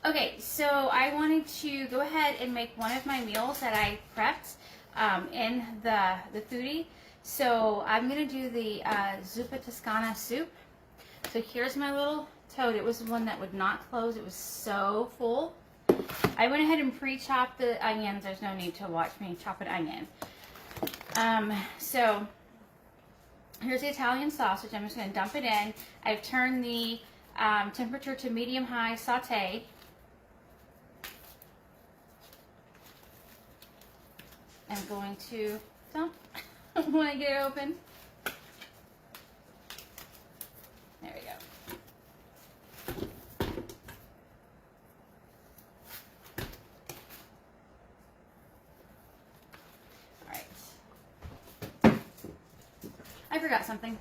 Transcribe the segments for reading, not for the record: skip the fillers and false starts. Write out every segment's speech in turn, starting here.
Okay, so I wanted to go ahead and make one of my meals that I prepped in the foodie. So I'm going to do the Zuppa Tuscana Soup. So here's my little tote. It was one that would not close. It was so full. I went ahead and pre-chopped the onions. There's no need to watch me chop an onion. So here's the Italian sausage. I'm just going to dump it in. I've turned the temperature to medium-high saute. I'm going to dump when I get it open. There we go. All right. I forgot something.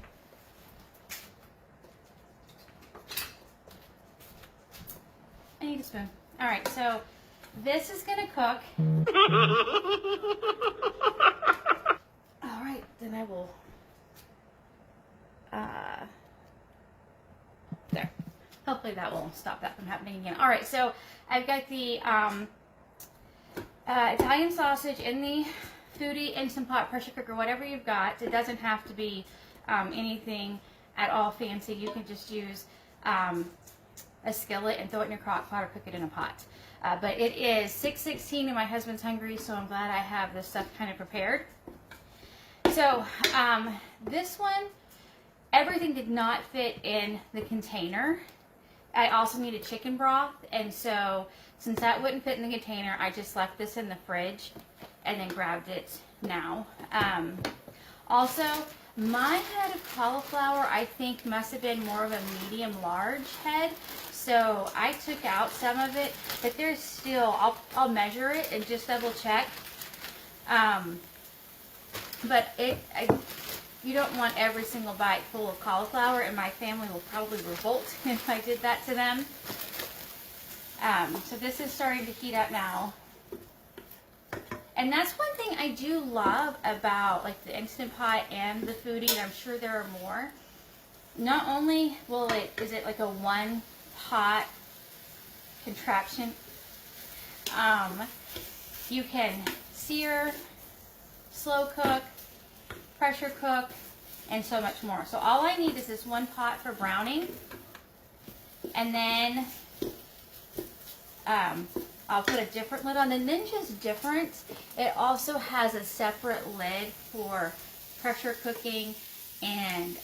I need a spoon. All right, so this is gonna cook. All right, then I will. There. Hopefully that will stop that from happening again. All right, so I've got the Italian sausage in the Foodie Instant Pot pressure cooker, whatever you've got. It doesn't have to be anything at all fancy. You can just use a skillet and throw it in your crock pot or cook it in a pot. But it is 6:16 and my husband's hungry, so I'm glad I have this stuff kind of prepared. So this one, everything did not fit in the container. I also needed chicken broth, and so since that wouldn't fit in the container, I just left this in the fridge and then grabbed it now. Also, my head of cauliflower, I think, must have been more of a medium-large head. So I took out some of it, but there's still, I'll measure it and just double check. But you don't want every single bite full of cauliflower, and my family will probably revolt if I did that to them. So this is starting to heat up now. And that's one thing I do love about like the Instant Pot and the Foodie, and I'm sure there are more. Not only is it like a one pot contraption, you can sear, slow cook, pressure cook, and so much more. So all I need is this one pot for browning, and then I'll put a different lid on. The Ninja's different. It also has a separate lid for pressure cooking and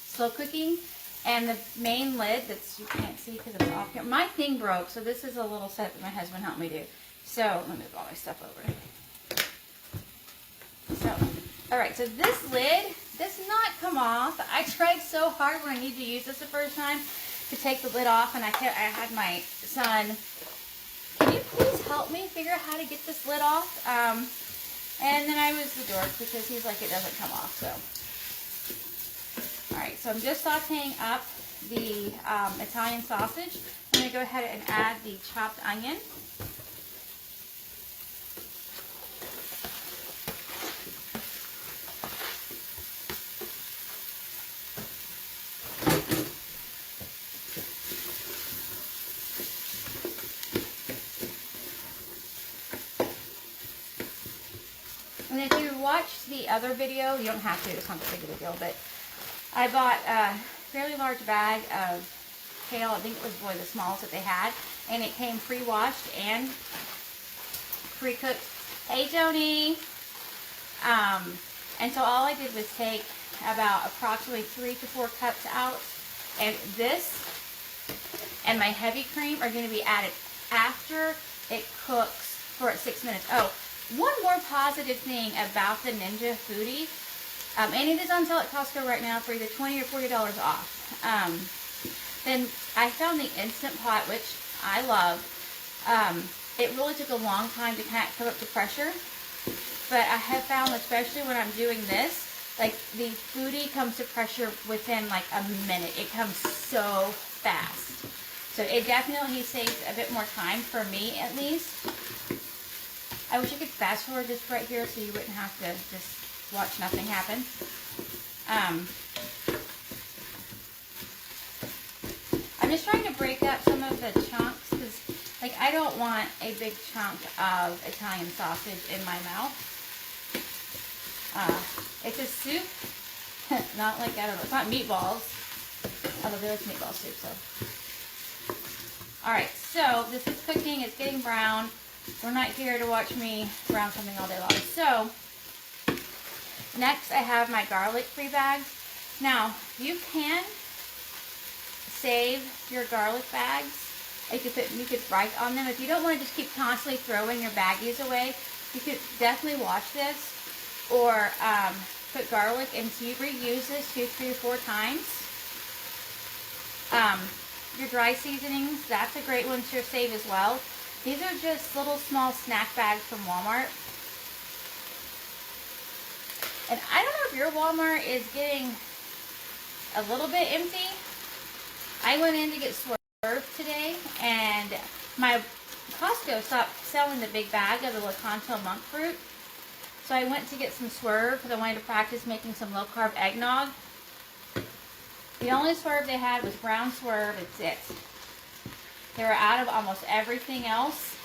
slow cooking. And the main lid you can't see because it's off here. My thing broke, so this is a little set that my husband helped me do. So let me move all my stuff over. So, all right, so this lid does not come off. I tried so hard when I needed to use this the first time to take the lid off, and I had my son, can you please help me figure out how to get this lid off? And then I was the dork because he's like, it doesn't come off, so. All right, so I'm just sauteing up the Italian sausage. I'm gonna go ahead and add the chopped onion. And if you watched the other video, you don't have to, it's not that big of a deal, but I bought a fairly large bag of kale. I think it was really the smallest that they had, and it came pre-washed and pre-cooked. Hey, Joni! And so all I did was take about approximately 3 to 4 cups out, and this and my heavy cream are going to be added after it cooks for 6 minutes. Oh, one more positive thing about the Ninja Foodi, and it is on sale at Costco right now for either $20 or $40 off. Then I found the Instant Pot, which I love. It really took a long time to kind of come up to pressure, but I have found, especially when I'm doing this, like the Foodi comes to pressure within like a minute. It comes so fast. So it definitely saves a bit more time for me, at least. I wish I could fast forward this right here so you wouldn't have to just watch nothing happen. I'm I'm just trying to break up some of the chunks because, like, I don't want a big chunk of Italian sausage in my mouth. It's a soup, not like, I don't know, it's not meatballs, although there's meatball soup, so. All right, so this is cooking, it's getting brown. We're not here to watch me brown something all day long. So, next I have my garlic free bags. Now, you can save your garlic bags. You could write on them. If you don't want to just keep constantly throwing your baggies away, you could definitely wash this or put garlic and so you reuse this 2, 3, or 4 times. Your dry seasonings, that's a great one to save as well. These are just little small snack bags from Walmart. And I don't know if your Walmart is getting a little bit empty. I went in to get Swerve today, and my Costco stopped selling the big bag of the Lakanto monk fruit. So I went to get some Swerve because I wanted to practice making some low-carb eggnog. The only Swerve they had was brown Swerve. It's it. They were out of almost everything else.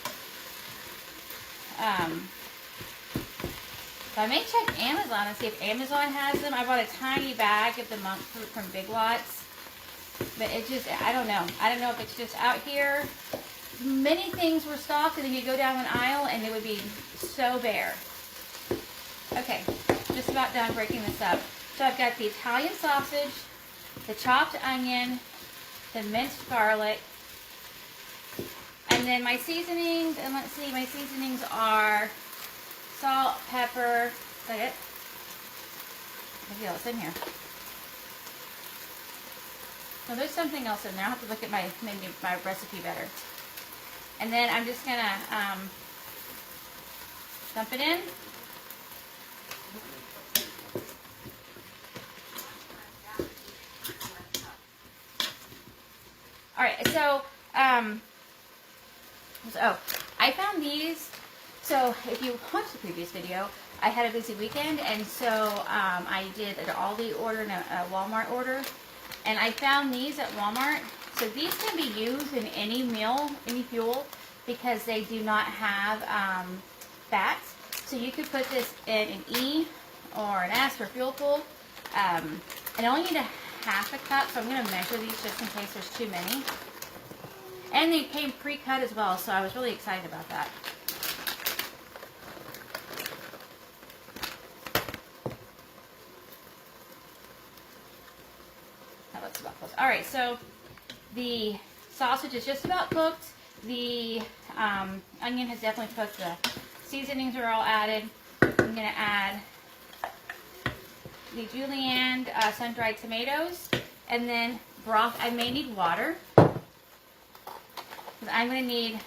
So I may check Amazon and see if Amazon has them. I bought a tiny bag of the monk fruit from Big Lots. But it just, I don't know. I don't know if it's just out here. Many things were stocked and then you go down an aisle and it would be so bare. Okay, just about done breaking this up. So I've got the Italian sausage, the chopped onion, the minced garlic, and then my seasonings, and let's see, my seasonings are salt, pepper, is that it? Maybe else in here. No, there's something else in there. I'll have to look at maybe my recipe better. And then I'm just going to dump it in. Alright, so, I found these. So, if you watched the previous video, I had a busy weekend, and so I did an Aldi order and a Walmart order. And I found these at Walmart. So these can be used in any meal, any fuel, because they do not have fats. So you could put this in an E or an S for fuel pool. And I only need a half a cup, so I'm going to measure these just in case there's too many. And they came pre-cut as well, so I was really excited about that. Alright, so the sausage is just about cooked. The onion has definitely cooked. The seasonings are all added. I'm going to add the julienne sun-dried tomatoes. And then broth. I may need water. I'm going to need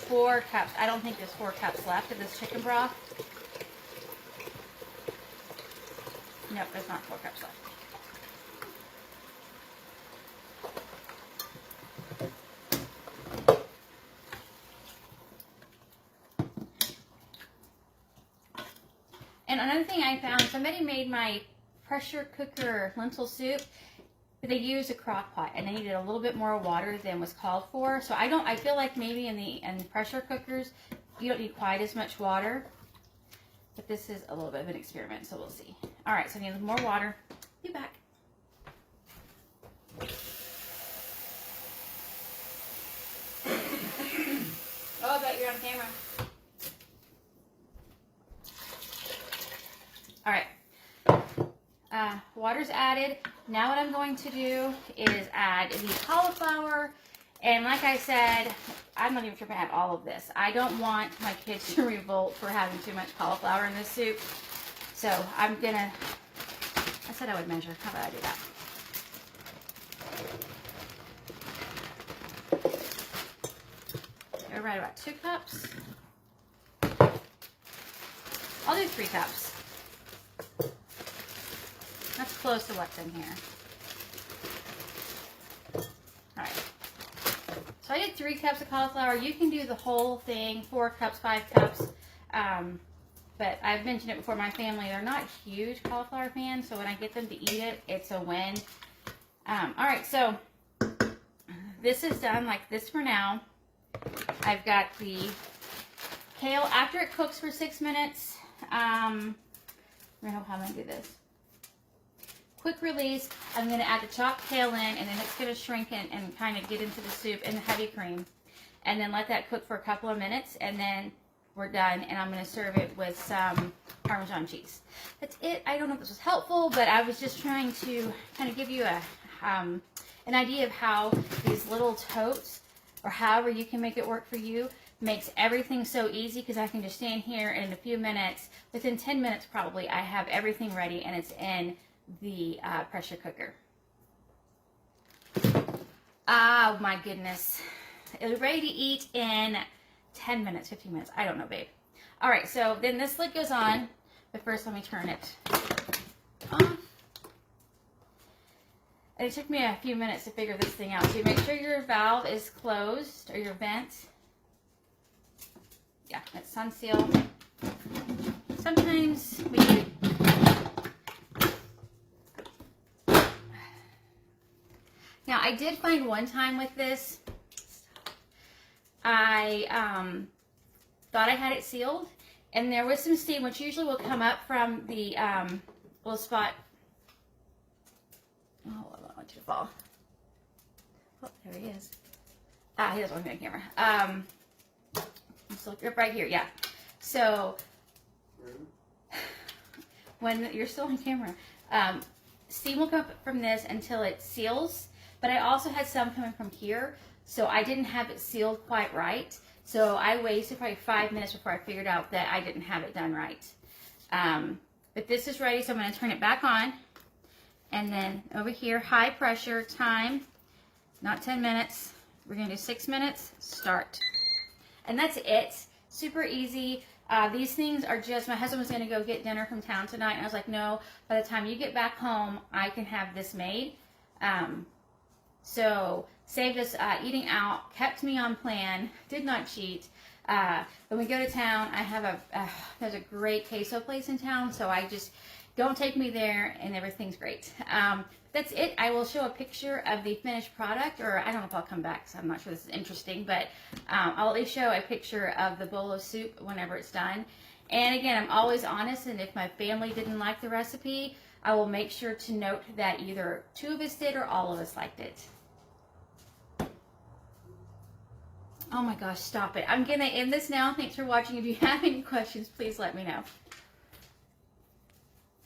4 cups. I don't think there's 4 cups left of this chicken broth. Nope, there's not 4 cups left. And another thing I found, somebody made my pressure cooker lentil soup, but they used a crock pot and they needed a little bit more water than was called for. So I feel like maybe in the pressure cookers, you don't need quite as much water. But this is a little bit of an experiment, so we'll see. All right, so I need more water. Be back. Oh, I bet you're on camera. All right, water's added. Now what I'm going to do is add the cauliflower. And like I said, I'm not even sure if I have all of this. I don't want my kids to revolt for having too much cauliflower in this soup. So I'm gonna, I said I would measure. How about I do that? We're right about 2 cups. I'll do 3 cups. That's close to what's in here. Alright. So I did 3 cups of cauliflower. You can do the whole thing, 4 cups, 5 cups. But I've mentioned it before, my family, they're not huge cauliflower fans, so when I get them to eat it, it's a win. All right, so this is done like this for now. I've got the kale after it cooks for 6 minutes. I don't know how I'm going to do this. Quick release. I'm going to add the chopped kale in, and then it's going to shrink and kind of get into the soup and the heavy cream. And then let that cook for a couple of minutes, and then we're done. And I'm going to serve it with some Parmesan cheese. That's it. I don't know if this was helpful, but I was just trying to kind of give you an idea of how these little totes, or however you can make it work for you, makes everything so easy, because I can just stand here and in a few minutes, within 10 minutes probably, I have everything ready and it's in the pressure cooker. Oh my goodness. It's ready to eat in 10 minutes, 15 minutes. I don't know, babe. All right, so then this lid goes on, but first let me turn it on. And it took me a few minutes to figure this thing out. So you make sure your valve is closed, or your vent. Yeah, it's sun sealed. Sometimes we do. Now, I did find one time with this, I thought I had it sealed, and there was some steam, which usually will come up from the little spot. Oh, I don't want you to fall. Oh, there he is. Ah, he doesn't want me on camera. I'm still right here, yeah. So, when you're still on camera, steam will come up from this until it seals, but I also had some coming from here, so I didn't have it sealed quite right. So I wasted probably 5 minutes before I figured out that I didn't have it done right. But this is ready, so I'm going to turn it back on. And then over here, high pressure, time, not 10 minutes. We're going to do 6 minutes, start. And that's it. Super easy. These things are just, my husband was going to go get dinner from town tonight, and I was like, no, by the time you get back home, I can have this made. So saved us eating out, kept me on plan, did not cheat. When we go to town, I have there's a great queso place in town, so I just, don't take me there, and everything's great. That's it. I will show a picture of the finished product, or I don't know if I'll come back, because I'm not sure this is interesting, but I'll at least show a picture of the bowl of soup whenever it's done. And again, I'm always honest, and if my family didn't like the recipe, I will make sure to note that either 2 of us did or all of us liked it. Oh my gosh, stop it. I'm going to end this now. Thanks for watching. If you have any questions, please let me know.